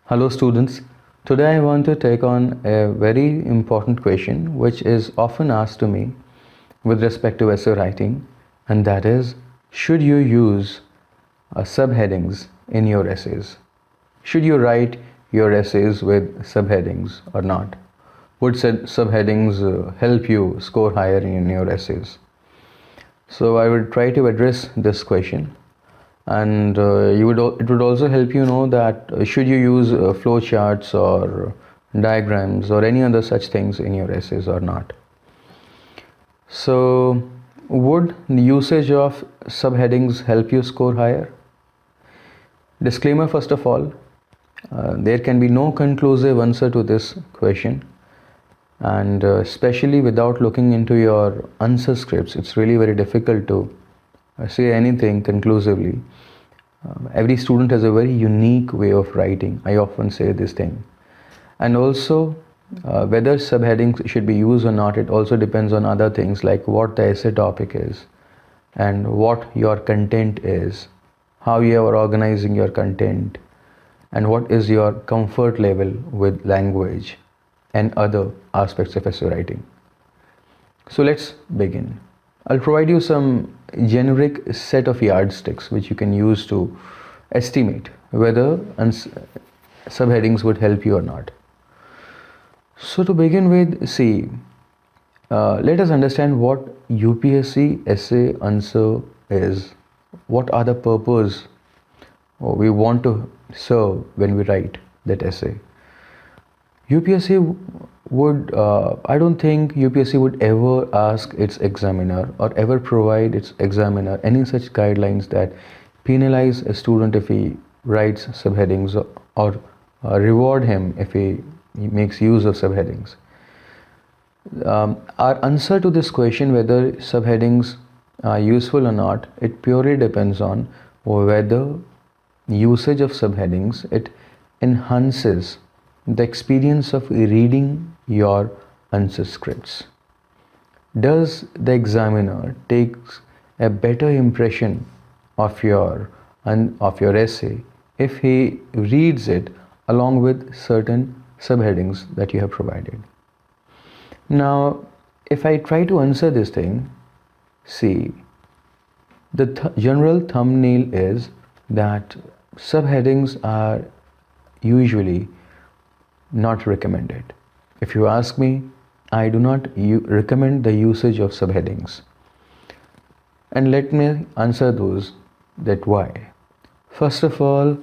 Hello students, today I want to take on a very important question which is often asked to me with respect to essay writing, and that is, should you use subheadings in your essays? Should you write your essays with subheadings or not? Would subheadings help you score higher in your essays? So I will try to address this question, and it would also help you know that should you use flow charts or diagrams or any other such things in your essays or not. So would the usage of subheadings help you score higher? Disclaimer first of all, there can be no conclusive answer to this question, and especially without looking into your answer scripts, it's really very difficult to say anything conclusively. Every student has a very unique way of writing. I often say this thing. And also, whether subheadings should be used or not, it also depends on other things like what the essay topic is and what your content is, how you are organizing your content, and what is your comfort level with language and other aspects of essay writing. So let's begin. I'll provide you some generic set of yardsticks which you can use to estimate whether subheadings would help you or not. So to begin with, let us understand what UPSC essay answer is. What are the purpose we want to serve when we write that essay? UPSC would, I don't think UPSC would ever ask its examiner or ever provide its examiner any such guidelines that penalize a student if he writes subheadings or reward him if he makes use of subheadings. Our answer to this question, whether subheadings are useful or not, it purely depends on whether usage of subheadings, it enhances the experience of reading your answer scripts. Does the examiner takes a better impression of your essay if he reads it along with certain subheadings that you have provided? Now, if I try to answer this thing, the general thumbnail is that subheadings are usually not recommended. If you ask me, I do not recommend the usage of subheadings. And let me answer that why. First of all,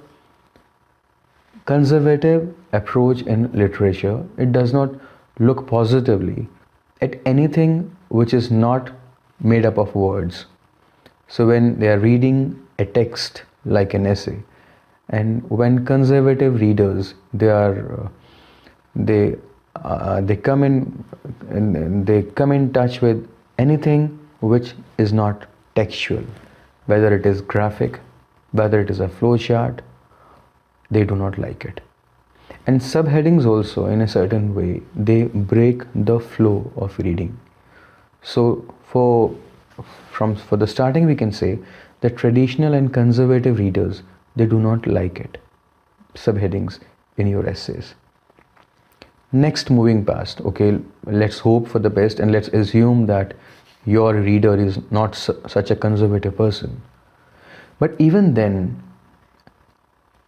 conservative approach in literature, it does not look positively at anything which is not made up of words. So when they are reading a text like an essay, and when conservative readers they come in touch with anything which is not textual, whether it is graphic, whether it is a flow chart, they do not like it. And subheadings also, in a certain way, they break the flow of reading. So for the starting, we can say that traditional and conservative readers, they do not like it, subheadings in your essays. Next, moving past, okay, let's hope for the best and let's assume that your reader is not such a conservative person. But even then,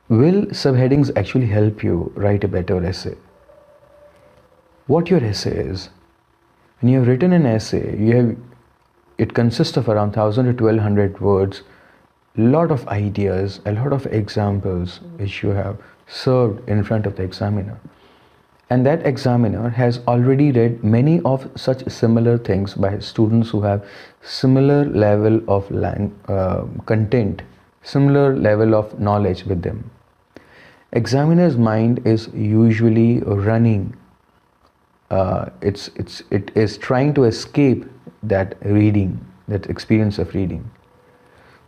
will subheadings actually help you write a better essay? What your essay is? When you have written an essay, it consists of around 1,000 to 1,200 words, a lot of ideas, a lot of examples which you have served in front of the examiner. And that examiner has already read many of such similar things by students who have similar level of content, similar level of knowledge with them. Examiner's mind is usually running, it is trying to escape that reading, that experience of reading.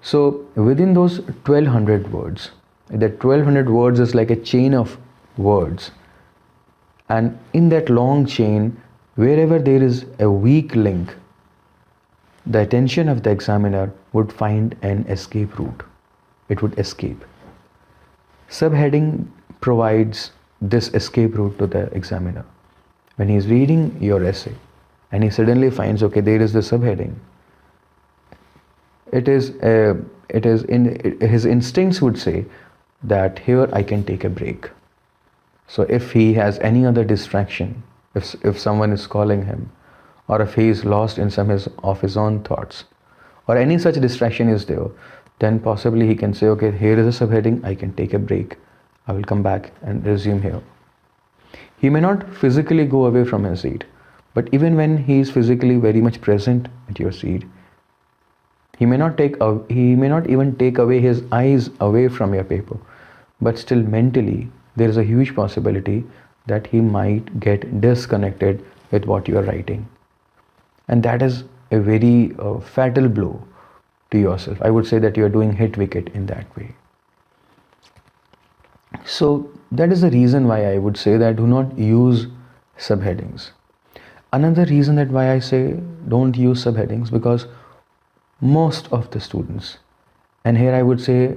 So within those 1,200 words, that 1,200 words is like a chain of words. And in that long chain, wherever there is a weak link, the attention of the examiner would find an escape route. It would escape. Subheading provides this escape route to the examiner. When he's reading your essay and he suddenly finds, okay, there is the subheading, his instincts would say that here I can take a break. So if he has any other distraction, if someone is calling him, or if he is lost in some of his own thoughts, or any such distraction is there, then possibly he can say, okay, here is a subheading, I can take a break, I will come back and resume here. He may not physically go away from his seat, but even when he is physically very much present at your seat, he may not even take away his eyes away from your paper, but still mentally there is a huge possibility that he might get disconnected with what you are writing. And that is a very fatal blow to yourself. I would say that you are doing hit wicket in that way. So that is the reason why I would say that do not use subheadings. Another reason that why I say don't use subheadings, because most of the students, and here I would say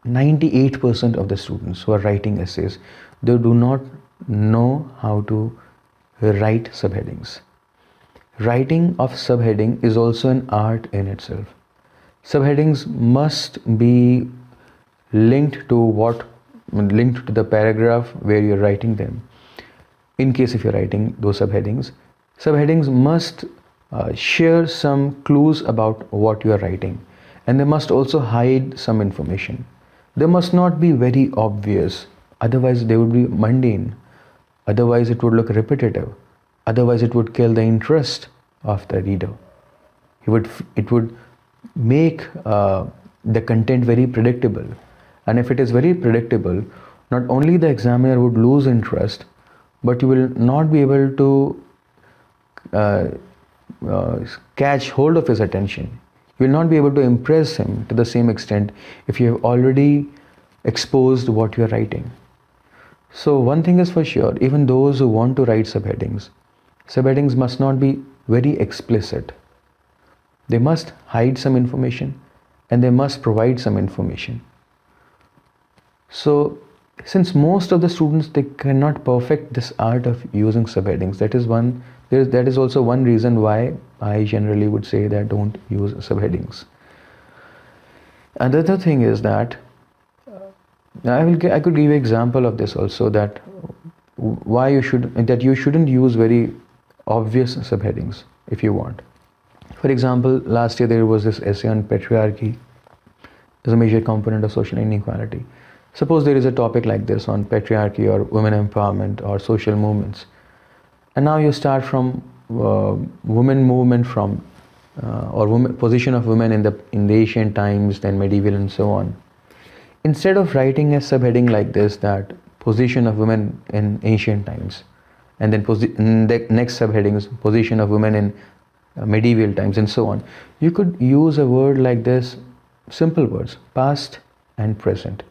98% of the students who are writing essays, they do not know how to write subheadings. Writing of subheading is also an art in itself. Subheadings must be linked to the paragraph where you're writing them. In case if you're writing those subheadings must share some clues about what you are writing, and they must also hide some information. They must not be very obvious, otherwise they would be mundane, otherwise it would look repetitive, otherwise it would kill the interest of the reader. It would make the content very predictable, and if it is very predictable, not only the examiner would lose interest, but you will not be able to catch hold of his attention. You will not be able to impress him to the same extent if you have already exposed what you are writing. So one thing is for sure, even those who want to write subheadings must not be very explicit. They must hide some information and they must provide some information. So since most of the students, they cannot perfect this art of using subheadings, that is also one reason why I generally would say that don't use subheadings. Another thing is that I could give you an example of this also, that you shouldn't use very obvious subheadings if you want. For example, last year there was this essay on patriarchy as a major component of social inequality. Suppose there is a topic like this on patriarchy or women empowerment or social movements, and now you start from women movement position of women in the ancient times, then medieval and so on. Instead of writing a subheading like this, that position of women in ancient times, and then the next subheading is position of women in medieval times and so on, you could use a word like this, simple words, past and present.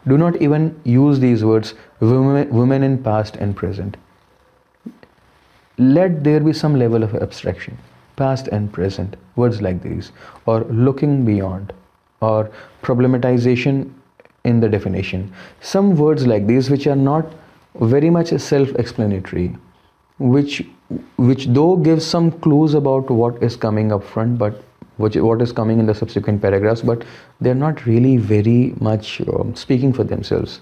Do not even use these words, women in past and present. Let there be some level of abstraction, past and present, words like these, or looking beyond, or problematization in the definition. Some words like these which are not very much self-explanatory, which though gives some clues about what is coming up front, but what is coming in the subsequent paragraphs, but they're not really very much speaking for themselves.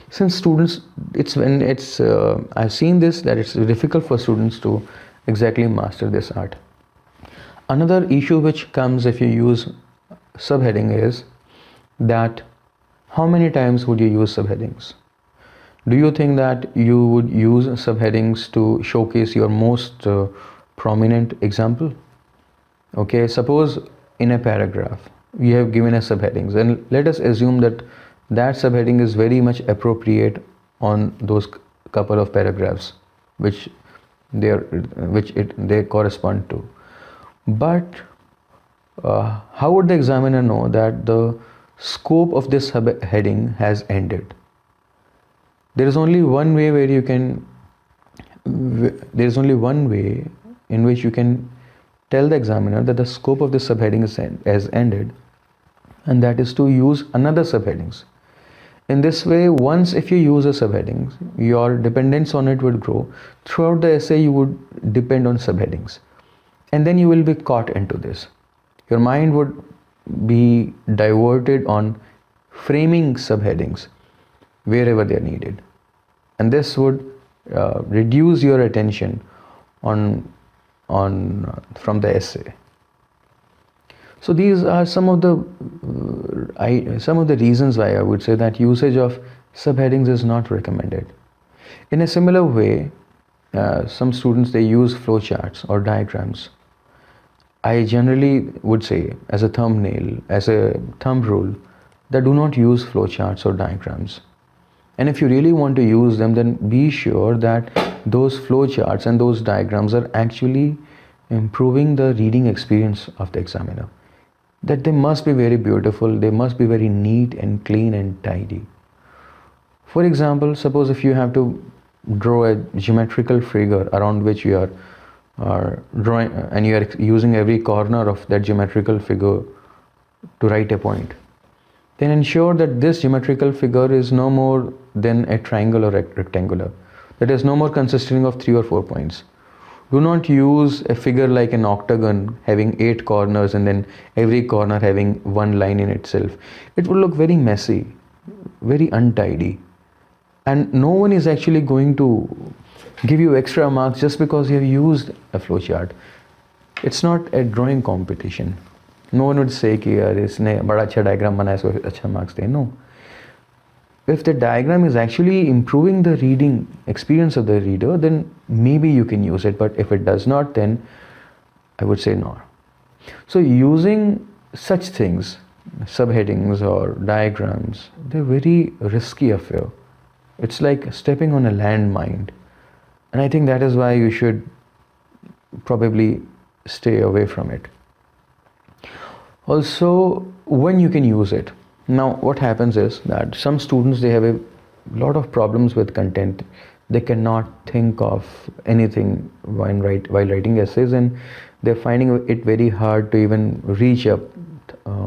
Since students, I've seen this, that it's difficult for students to exactly master this art. Another issue which comes if you use subheading is that how many times would you use subheadings? Do you think that you would use subheadings to showcase your most prominent example? Okay, suppose in a paragraph we have given a subheadings, and let us assume that subheading is very much appropriate on those couple of paragraphs which they correspond to. But how would the examiner know that the scope of this subheading has ended? There is only one way in which you can tell the examiner that the scope of this subheading has ended, and that is to use another subheadings. In this way, once if you use a subheadings, your dependence on it would grow. Throughout the essay, you would depend on subheadings. And then you will be caught into this. Your mind would be diverted on framing subheadings wherever they are needed. And this would reduce your attention from the essay. So these are some of the reasons why I would say that usage of subheadings is not recommended. In a similar way, some students, they use flowcharts or diagrams. I generally would say, as a thumbnail, as a thumb rule, that do not use flowcharts or diagrams. And if you really want to use them, then be sure that those flowcharts and those diagrams are actually improving the reading experience of the examiner. That they must be very beautiful, they must be very neat and clean and tidy. For example, suppose if you have to draw a geometrical figure around which you are drawing, and you are using every corner of that geometrical figure to write a point, then ensure that this geometrical figure is no more than a triangle or rectangular. That is no more consisting of 3 or 4 points. Do not use a figure like an octagon having 8 corners and then every corner having one line in itself. It will look very messy, very untidy. And no one is actually going to give you extra marks just because you have used a flowchart. It's not a drawing competition. No one would say कि यार इसने बड़ा अच्छा diagram बनाया so अच्छा marks they. No. If the diagram is actually improving the reading experience of the reader, then maybe you can use it. But if it does not, then I would say no. So using such things, subheadings or diagrams, they're very risky affair. It's like stepping on a landmine. And I think that is why you should probably stay away from it. Also, when you can use it. Now, what happens is that some students, they have a lot of problems with content. They cannot think of anything while writing essays, and they're finding it very hard to even reach up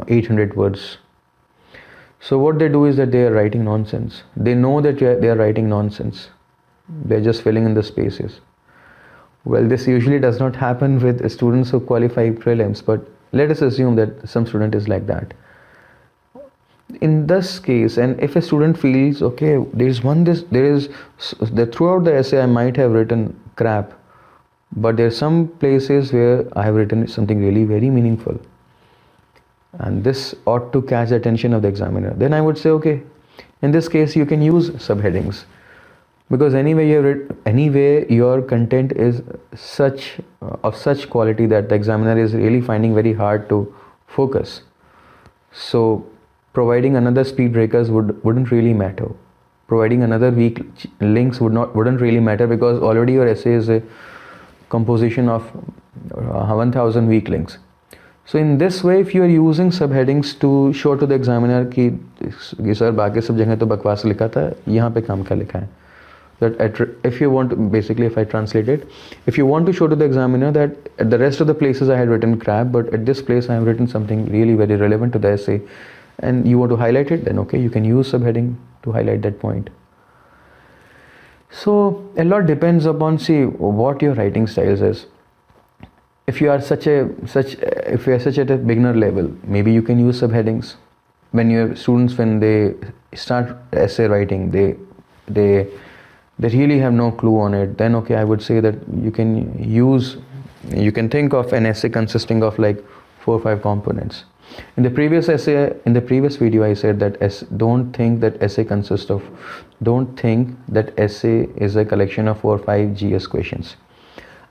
800 words. So what they do is that they are writing nonsense. They know that they are writing nonsense. They're just filling in the spaces. Well, this usually does not happen with students who qualify prelims, but let us assume that some student is like that. In this case, and if a student feels, okay, throughout the essay I might have written crap, but there are some places where I have written something really very meaningful, and this ought to catch the attention of the examiner, then I would say, okay, in this case you can use subheadings, because anyway your content is of such quality that the examiner is really finding very hard to focus. So providing another speed breakers wouldn't really matter. Providing another weak links wouldn't really matter, because already your essay is a composition of 1000 weak links. So in this way, if you are using subheadings to show to the examiner कि sir बाकी सब जगह तो बकवास लिखा था, यहाँ पे काम क्या लिखा है. That if you want to, basically if I translate it, if you want to show to the examiner that at the rest of the places I had written crap, but at this place I have written something really very relevant to the essay, and you want to highlight it, then okay, you can use subheading to highlight that point. So a lot depends upon what your writing styles is. If you are such at a beginner level, maybe you can use subheadings. When your students, when they start essay writing, they really have no clue on it, then okay, I would say that you can think of an essay consisting of like 4 or 5 components. In the previous video, I said that don't think that essay is a collection of 4 or 5 GS questions.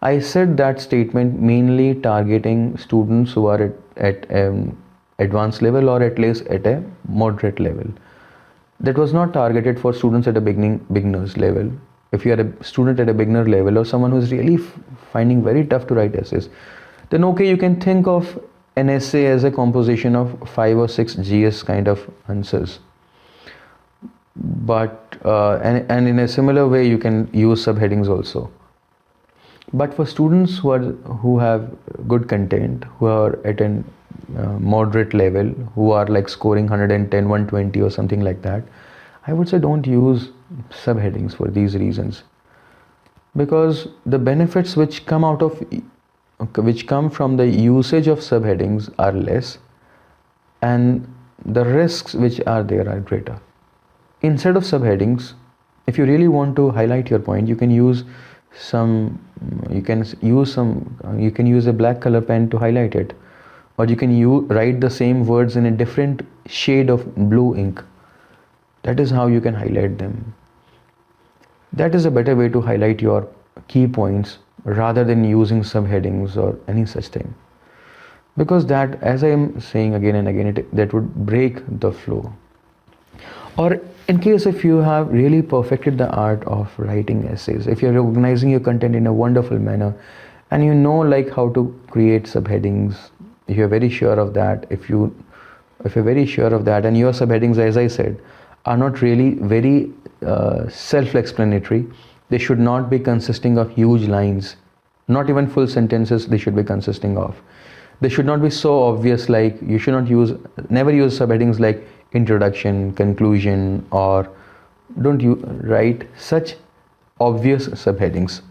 I said that statement mainly targeting students who are at advanced level, or at least at a moderate level. That was not targeted for students at a beginner's level. If you are a student at a beginner level, or someone who is really finding very tough to write essays, then okay, you can think of an essay as a composition of 5 or 6 GS kind of answers. But and in a similar way, you can use subheadings also. But for students who have good content, who are at a moderate level, who are like scoring 110, 120 or something like that, I would say don't use subheadings for these reasons, because the benefits which come from the usage of subheadings are less, and the risks which are there are greater. Instead of subheadings, if you really want to highlight your point, you can use a black color pen to highlight it, or you can write the same words in a different shade of blue ink. That is how you can highlight them. That is a better way to highlight your key points rather than using subheadings or any such thing, because that, as I am saying again and again, that would break the flow. Or in case if you have really perfected the art of writing essays, if you're organizing your content in a wonderful manner, and you know like how to create subheadings, if you're very sure of that, if you're very sure of that, and your subheadings, as I said, are not really very self-explanatory, they should not be consisting of huge lines, not even full sentences they should be consisting of. They should not be so obvious, like you should never use subheadings like introduction, conclusion, or don't you write such obvious subheadings.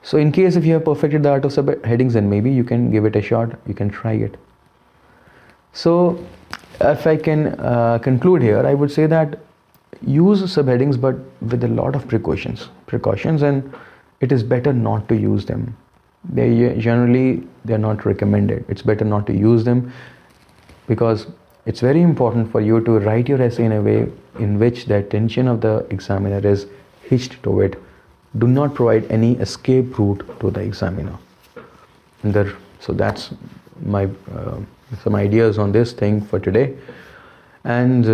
So in case if you have perfected the art of subheadings, then maybe you can give it a shot, you can try it. So if I can conclude here, I would say that use subheadings, but with a lot of precautions, and it is better not to use them. They're not recommended. It's better not to use them, because it's very important for you to write your essay in a way in which the attention of the examiner is hitched to it. Do not provide any escape route to the examiner. So that's my some ideas on this thing for today. And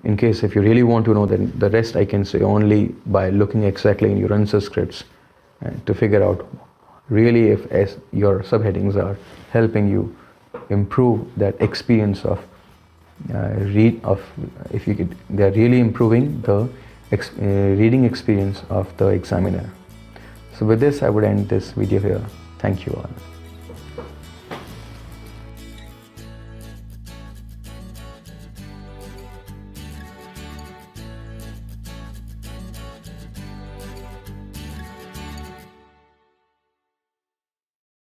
in case if you really want to know, then the rest I can say only by looking exactly in your answer scripts to figure out really if your subheadings are helping you improve that experience of they're really improving the reading experience of the examiner. So with this, I would end this video here. Thank you all.